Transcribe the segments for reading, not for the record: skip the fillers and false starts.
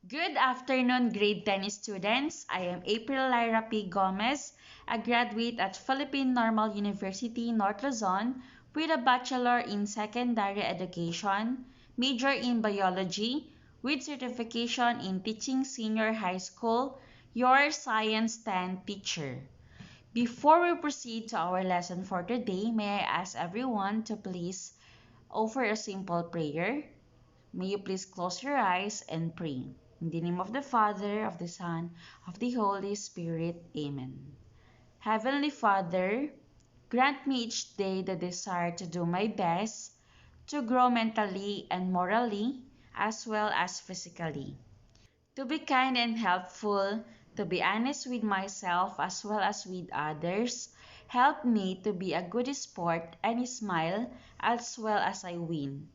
Good afternoon, grade 10 students. I am April Lyra P. Gomez, a graduate at Philippine Normal University, North Luzon, with a Bachelor in Secondary Education, major in Biology, with certification in teaching senior high school, your Science 10 teacher. Before we proceed to our lesson for today, may I ask everyone to please offer a simple prayer. May you please close your eyes and pray. In the name of the Father, of the Son, of the Holy Spirit. Amen. Heavenly Father, grant me each day the desire to do my best, to grow mentally and morally, as well as physically, to be kind and helpful, to be honest with myself as well as with others. Help me to be a good sport and smile as well as I win.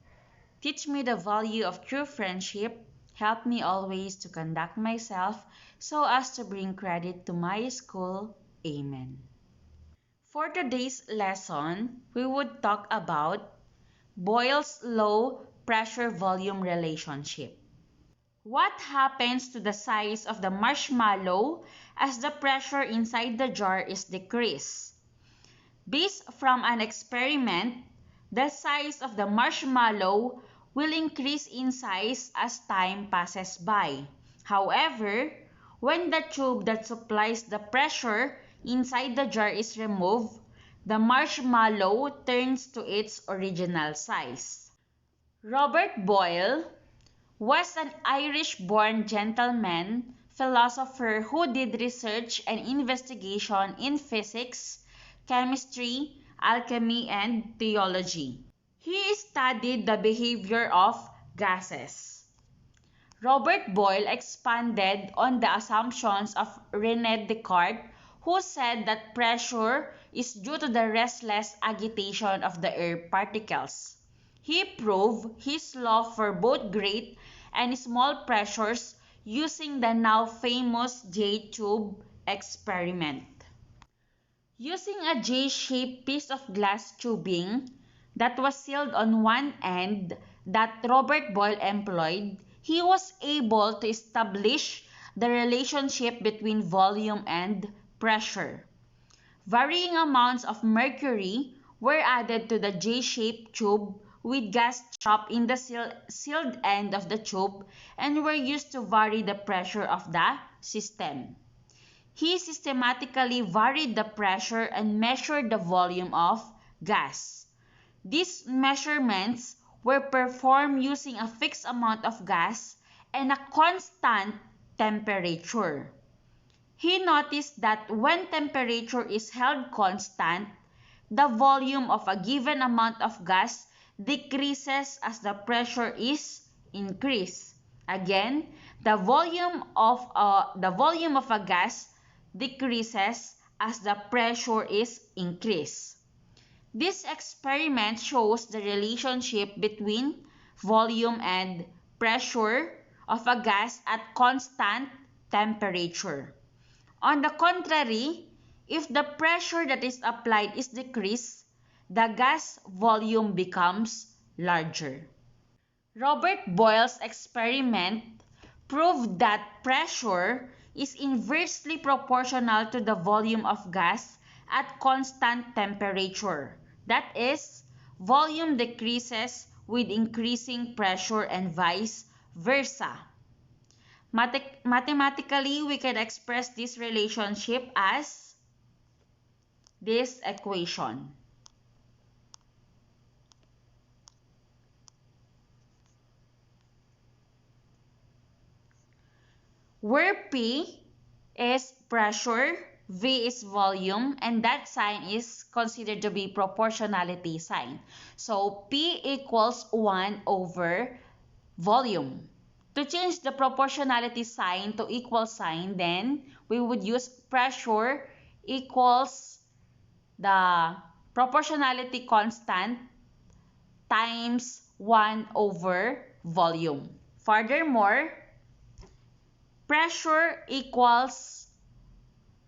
Teach me the value of true friendship. Help me always to conduct myself so as to bring credit to my school. Amen. For today's lesson, we would talk about Boyle's law pressure volume relationship. What happens to the size of the marshmallow as the pressure inside the jar is decreased? Based from an experiment, the size of the marshmallow will increase in size as time passes by. However, when the tube that supplies the pressure inside the jar is removed, the marshmallow turns to its original size. Robert Boyle was an Irish-born gentleman philosopher who did research and investigation in physics, chemistry, alchemy, and theology. He studied the behavior of gases. Robert Boyle expanded on the assumptions of René Descartes, who said that pressure is due to the restless agitation of the air particles. He proved his law for both great and small pressures using the now famous J-tube experiment. Using a J-shaped piece of glass tubing that was sealed on one end that Robert Boyle employed, he was able to establish the relationship between volume and pressure. Varying amounts of mercury were added to the J-shaped tube with gas trapped in the sealed end of the tube and were used to vary the pressure of the system. He systematically varied the pressure and measured the volume of gas. These measurements were performed using a fixed amount of gas and a constant temperature. He noticed that when temperature is held constant, the volume of a given amount of gas decreases as the pressure is increased. Again, the volume of a gas decreases as the pressure is increased. This experiment shows the relationship between volume and pressure of a gas at constant temperature. On the contrary, if the pressure that is applied is decreased, the gas volume becomes larger. Robert Boyle's experiment proved that pressure is inversely proportional to the volume of gas at constant temperature. That is, volume decreases with increasing pressure and vice versa. Mathematically, we can express this relationship as this equation. Where P is pressure, V is volume, and that sign is considered to be proportionality sign. So P equals 1 over volume. To change the proportionality sign to equal sign, then we would use pressure equals the proportionality constant times 1 over volume. Furthermore, pressure equals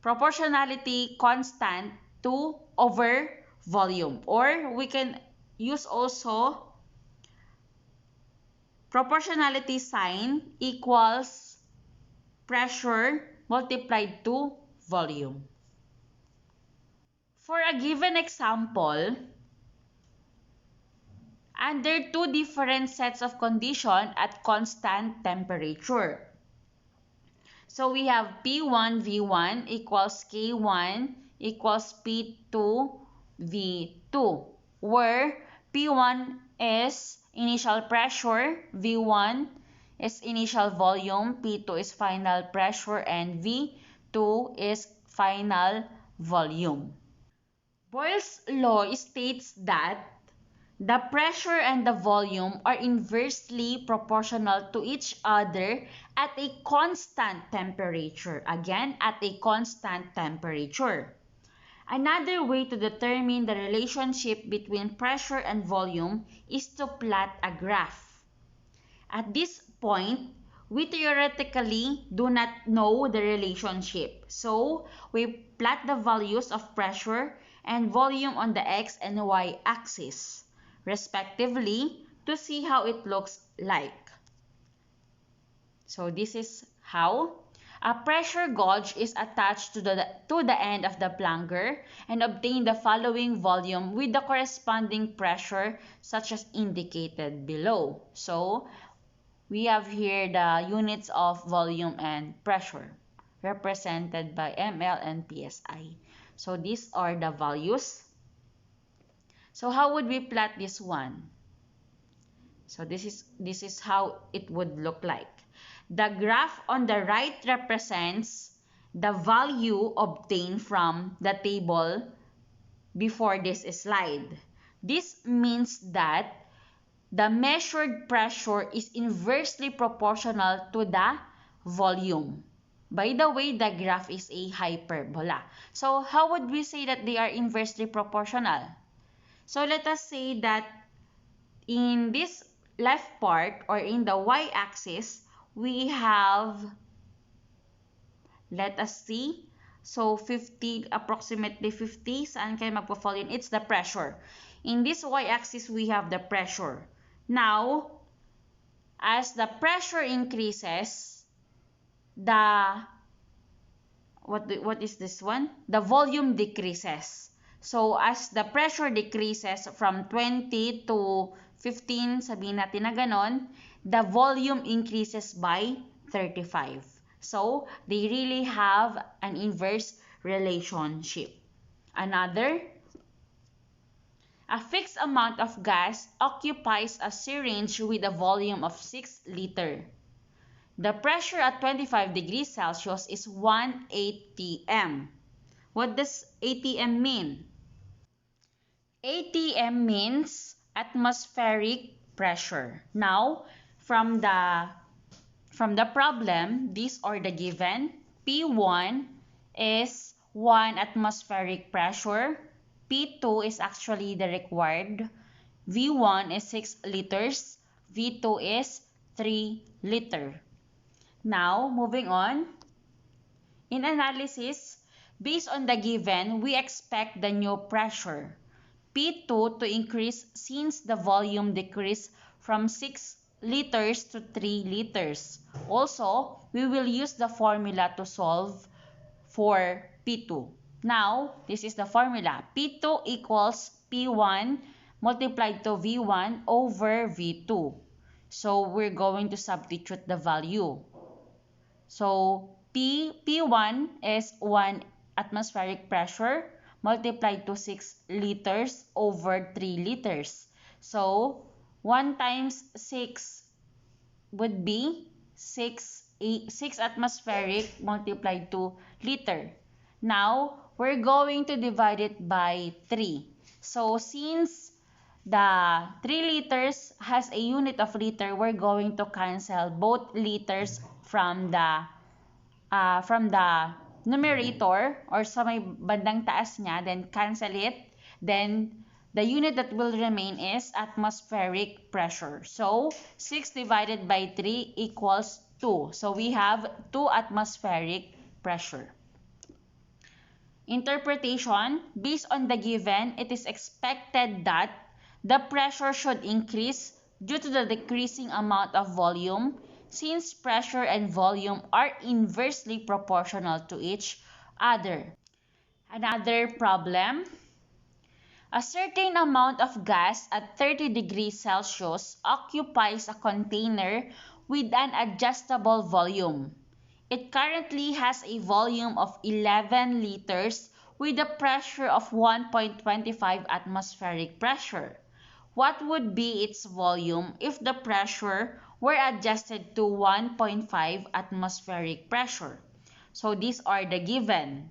proportionality constant 2 over volume. Or we can use also proportionality sign equals pressure multiplied to volume. For a given example, under two different sets of conditions at constant temperature. So we have P1 V1 equals K1 equals P2 V2, where P1 is initial pressure, V1 is initial volume, P2 is final pressure, and V2 is final volume. Boyle's law states that the pressure and the volume are inversely proportional to each other at a constant temperature. Again, at a constant temperature. Another way to determine the relationship between pressure and volume is to plot a graph. At this point, we theoretically do not know the relationship. So, we plot the values of pressure and volume on the x and y axis, respectively, to see how it looks like. So, this is how. A pressure gauge is attached to the end of the plunger and obtain the following volume with the corresponding pressure such as indicated below. So, we have here the units of volume and pressure represented by ml and psi. So, these are the values. So, how would we plot this one? So, this is how it would look like. The graph on the right represents the value obtained from the table before this slide. This means that the measured pressure is inversely proportional to the volume. By the way, the graph is a hyperbola. So, how would we say that they are inversely proportional? So, let us say that in this left part or in the y-axis, we have, let us see, so 50, approximately 50, saan kayo magpo-fall in? It's the pressure. In this y-axis, we have the pressure. Now, as the pressure increases, what is this one? The volume decreases. So, as the pressure decreases from 20 to 15, sabihin natin na ganon, the volume increases by 35. So, they really have an inverse relationship. Another, a fixed amount of gas occupies a syringe with a volume of 6 liters. The pressure at 25 degrees Celsius is 1 atm. What does atm mean? ATM means atmospheric pressure. Now, from the problem, these are the given. P1 is 1 atmospheric pressure. P2 is actually the required. V1 is 6 liters. V2 is 3 liter. Now, moving on. In analysis, based on the given, we expect the new pressure, P2, to increase since the volume decreased from 6 liters to 3 liters. Also, we will use the formula to solve for P2. Now, this is the formula. P2 equals P1 multiplied to V1 over V2. So, we're going to substitute the value. So, P1 is 1 atmospheric pressure multiplied to 6 liters over 3 liters. So, 1 times 6 would be 6 atmospheric multiplied to liter. Now, we're going to divide it by 3. So, since the 3 liters has a unit of liter, we're going to cancel both liters from the numerator or sa may bandang taas niya, then cancel it. Then, the unit that will remain is atmospheric pressure. So, 6 divided by 3 equals 2. So, we have 2 atmospheric pressure. Interpretation, based on the given, it is expected that the pressure should increase due to the decreasing amount of volume since pressure and volume are inversely proportional to each other. Another problem, a certain amount of gas at 30 degrees Celsius occupies a container with an adjustable volume. It currently has a volume of 11 liters with a pressure of 1.25 atmospheric pressure. What would be its volume if the pressure were adjusted to 1.5 atmospheric pressure? So these are the given.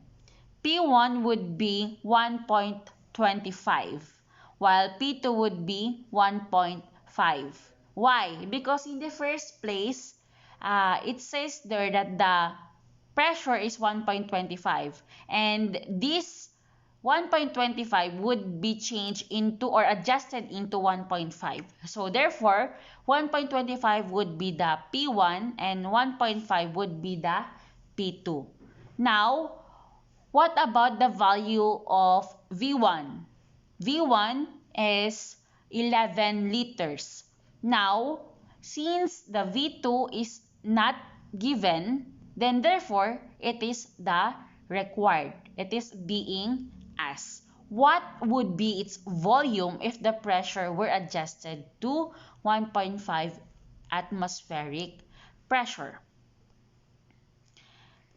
P1 would be 1.25, while P2 would be 1.5. Why? Because in the first place, it says there that the pressure is 1.25, and this 1.25 would be changed into or adjusted into 1.5. So therefore, 1.25 would be the P1 and 1.5 would be the P2. Now, what about the value of V1? V1 is 11 liters. Now, since the V2 is not given, then therefore, it is the required. It is being asked. What would be its volume if the pressure were adjusted to 1.5 atmospheric pressure?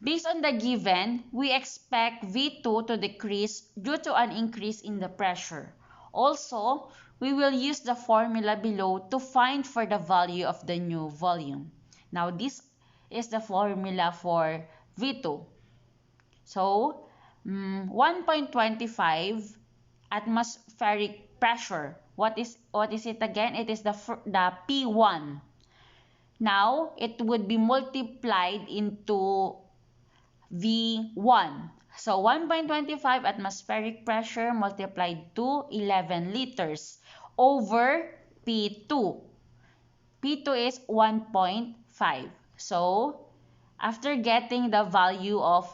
Based on the given, we expect V2 to decrease due to an increase in the pressure. Also, we will use the formula below to find for the value of the new volume. Now, this is the formula for V2. So, 1.25 atmospheric pressure. What is it again? It is the P1. Now, it would be multiplied into V1. So 1.25 atmospheric pressure multiplied to 11 liters over P2. P2 is 1.5. So after getting the value of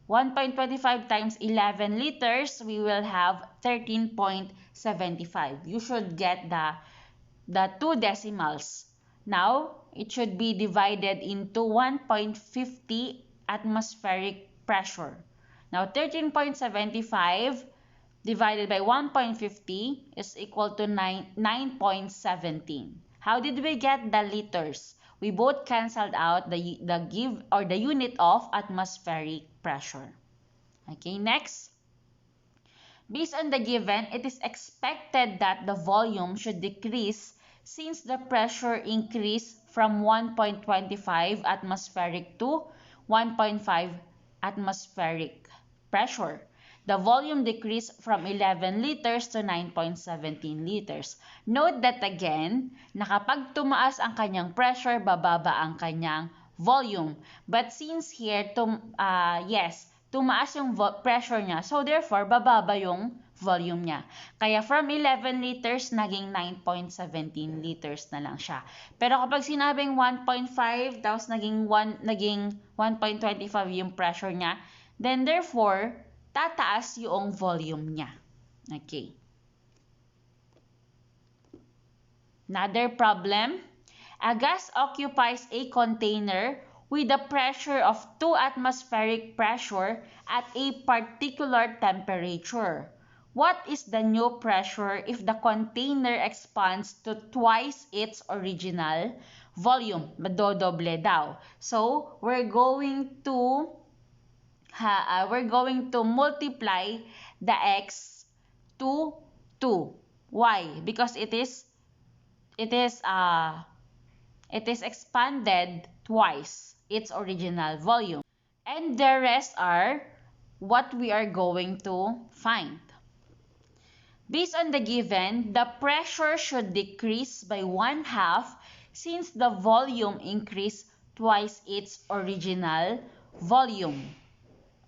1.25 times 11 liters, we will have 13.75. You should get the two decimals. Now, it should be divided into 1.50 atmospheric pressure. Now, 13.75 divided by 1.50 is equal to 9.17. How did we get the liters? We both canceled out the unit of atmospheric pressure. Okay, next. Based on the given, it is expected that the volume should decrease since the pressure increased from 1.25 atmospheric to 1.5 atmospheric pressure. The volume decreased from 11 liters to 9.17 liters. Note that again, na kapag tumaas ang kanyang pressure, bababa ang kanyang volume. But since here, tumaas yung pressure niya, so therefore, bababa yung volume niya. Kaya from 11 liters, naging 9.17 liters na lang siya. Pero kapag sinabing 1.5, tapos naging 1.25 yung pressure niya, then therefore, tataas yung volume niya. Okay. Another problem, a gas occupies a container with a pressure of 2 atmospheric pressure at a particular temperature. What is the new pressure if the container expands to twice its original volume? Madodoble daw. So, we're going to multiply the x to 2. Why? Because it is expanded twice its original volume. And the rest are what we are going to find. Based on the given, the pressure should decrease by 1/2 since the volume increased twice its original volume.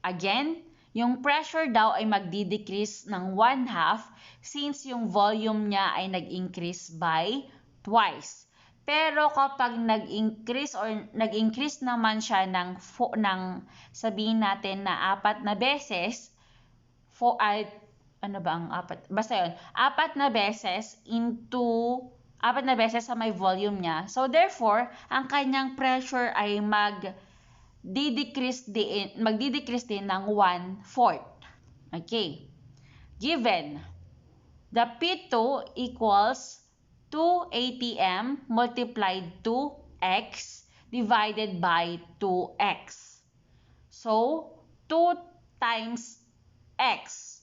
Again, yung pressure daw ay magdi-decrease ng 1/2 since yung volume niya ay nag-increase by twice. Pero kapag nag-increase naman siya ng sabihin natin na 4 na beses, ano ba ang 4? Basta yun, 4 na beses into apat na beses sa may volume niya. So therefore, ang kanyang pressure ay magdi-decrease din ng 1/4. Okay. Given, the P2 equals 2 atm multiplied to x divided by 2x. So, 2 times x.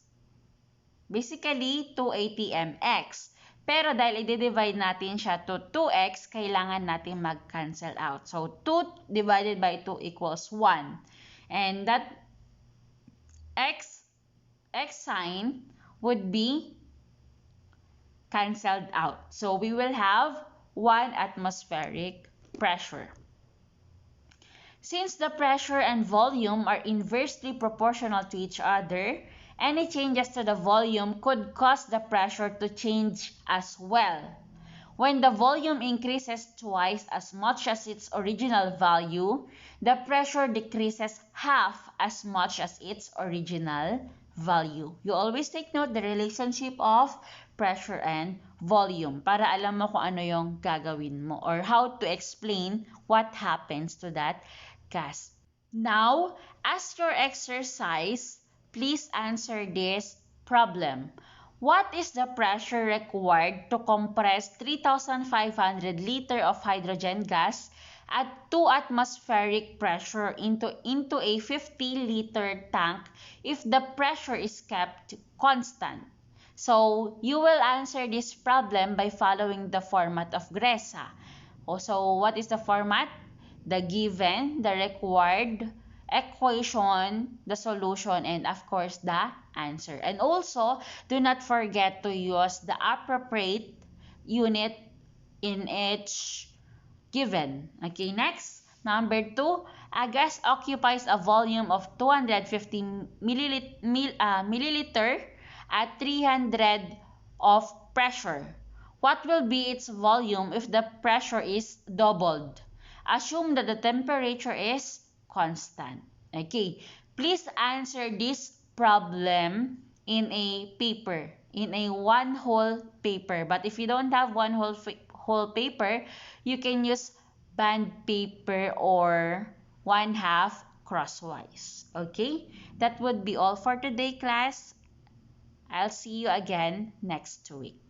Basically, 2 atm x. Pero dahil i-divide natin siya to 2x, kailangan natin mag-cancel out. So, 2 divided by 2 equals 1. And that x sign would be cancelled out. So, we will have 1 atmospheric pressure. Since the pressure and volume are inversely proportional to each other, any changes to the volume could cause the pressure to change as well. When the volume increases twice as much as its original value, the pressure decreases half as much as its original value. You always take note the relationship of pressure and volume para alam mo kung ano yung gagawin mo or how to explain what happens to that gas. Now, as your exercise, please answer this problem. What is the pressure required to compress 3,500 liter of hydrogen gas at 2 atmospheric pressure into a 50-liter tank if the pressure is kept constant? So, you will answer this problem by following the format of GRESA. So, what is the format? The given, the required, equation, the solution, and of course the answer. And also, do not forget to use the appropriate unit in each given. Okay, next. Number 2, a gas occupies a volume of 250 milliliter at 300 of pressure. What will be its volume if the pressure is doubled? Assume that the temperature is constant. Okay, please answer this problem in a paper, in a one whole paper. But if you don't have one whole paper, you can use band paper or 1/2 crosswise. Okay, that would be all for today, class. I'll see you again next week.